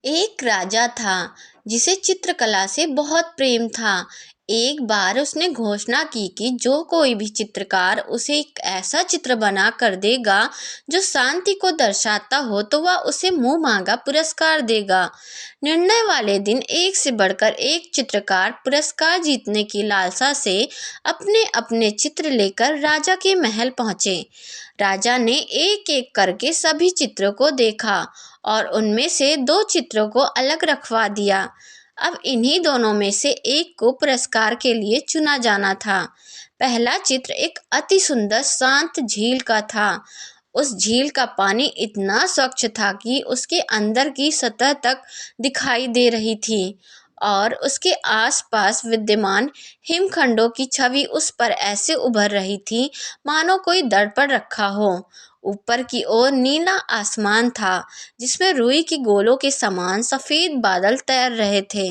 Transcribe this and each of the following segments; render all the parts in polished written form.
एक राजा था जिसे चित्रकला से बहुत प्रेम था। एक बार उसने घोषणा की कि जो कोई भी चित्रकार उसे एक ऐसा चित्र बना कर देगा जो शांति को दर्शाता हो तो वह उसे मुंह मांगा पुरस्कार देगा। निर्णय वाले दिन एक से बढ़कर एक चित्रकार पुरस्कार जीतने की लालसा से अपने अपने चित्र लेकर राजा के महल पहुंचे। राजा ने एक एक करके सभी चित्रों को देखा और उनमें से दो चित्रों को अलग रखवा दिया। अब इन्हीं दोनों में से एक को पुरस्कार के लिए चुना जाना था। पहला चित्र एक अति सुंदर शांत झील का था। उस झील का पानी इतना स्वच्छ था कि उसके अंदर की सतह तक दिखाई दे रही थी और उसके आसपास विद्यमान हिमखंडों की छवि उस पर ऐसे उभर रही थी मानो कोई दर्पण रखा हो। ऊपर की ओर नीला आसमान था जिसमें रुई की गोलों के समान सफेद बादल तैर रहे थे।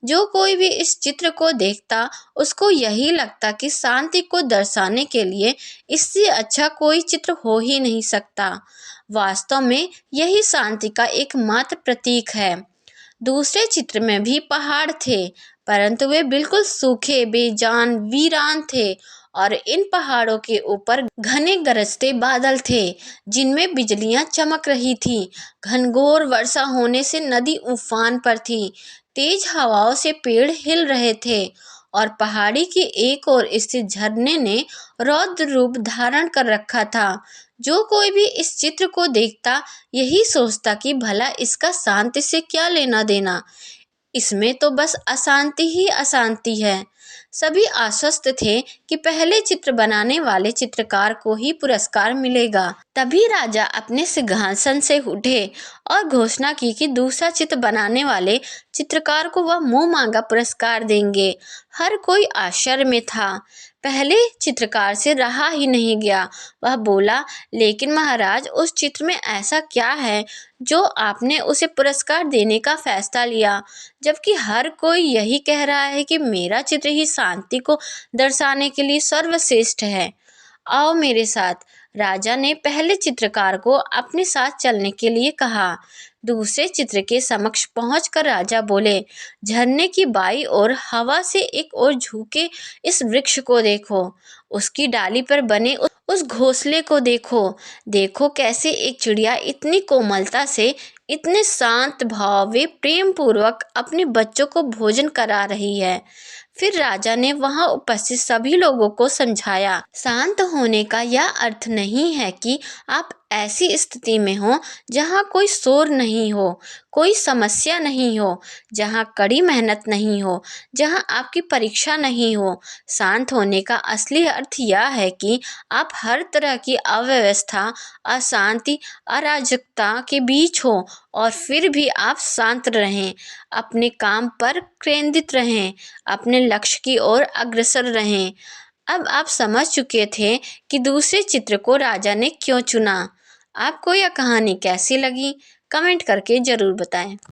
जो कोई भी इस चित्र को देखता उसको यही लगता कि शांति को दर्शाने के लिए इससे अच्छा कोई चित्र हो ही नहीं सकता। वास्तव में यही शांति का एकमात्र प्रतीक है। दूसरे चित्र में भी पहाड़ थे, परंतु वे बिल्कुल सूखे, बेजान, वीरान थे और इन पहाड़ों के ऊपर घने गरजते बादल थे जिनमें बिजलियां चमक रही थी। घनघोर वर्षा होने से नदी उफान पर थी। तेज हवाओं से पेड़ हिल रहे थे और पहाड़ी की एक ओर स्थित झरने ने रौद्र रूप धारण कर रखा था। जो कोई भी इस चित्र को देखता यही सोचता कि भला इसका शांति से क्या लेना देना, इसमें तो बस अशांति ही अशांति है। सभी आश्वस्त थे कि पहले चित्र बनाने वाले चित्रकार को ही पुरस्कार मिलेगा। तभी राजा अपने सिंहासन से उठे और घोषणा की कि दूसरा चित्र बनाने वाले चित्रकार को वह मुंह मांगा पुरस्कार देंगे। हर कोई आश्चर्य में था। पहले चित्रकार से रहा ही नहीं गया। वह बोला, लेकिन महाराज, उस चित्र में ऐसा क्या है जो आपने उसे पुरस्कार देने का फैसला लिया, जबकि हर कोई यही कह रहा है कि मेरा चित्र ही शांति को दर्शाने के लिए सर्वश्रेष्ठ है। आओ मेरे साथ। राजा ने पहले चित्रकार को अपने साथ चलने के लिए कहा। दूसरे चित्र के समक्ष पहुंचकर राजा बोले, झरने की बाई ओर हवा से एक ओर झुके इस वृक्ष को देखो। उसकी डाली पर बने उस घोंसले को देखो। देखो कैसे एक चिड़िया इतनी कोमलता से, इतने शांत भाव वे प्रेम पूर्वक अपने बच्चों को भोजन करा रही है। फिर राजा ने वहां उपस्थित सभी लोगों को समझाया, शांत होने का यह अर्थ नहीं है कि आप ऐसी स्थिति में हो जहां कोई शोर नहीं हो, कोई समस्या नहीं हो, जहां कड़ी मेहनत नहीं हो, जहां आपकी परीक्षा नहीं हो। शांत होने का असली अर्थ यह है कि आप हर तरह की अव्यवस्था, अशांति, अराजकता के बीच हो और फिर भी आप शांत रहें, अपने काम पर केंद्रित रहें, अपने लक्ष्य की ओर अग्रसर रहें। अब आप समझ चुके थे कि दूसरे चित्र को राजा ने क्यों चुना। आपको यह कहानी कैसी लगी? कमेंट करके ज़रूर बताएं।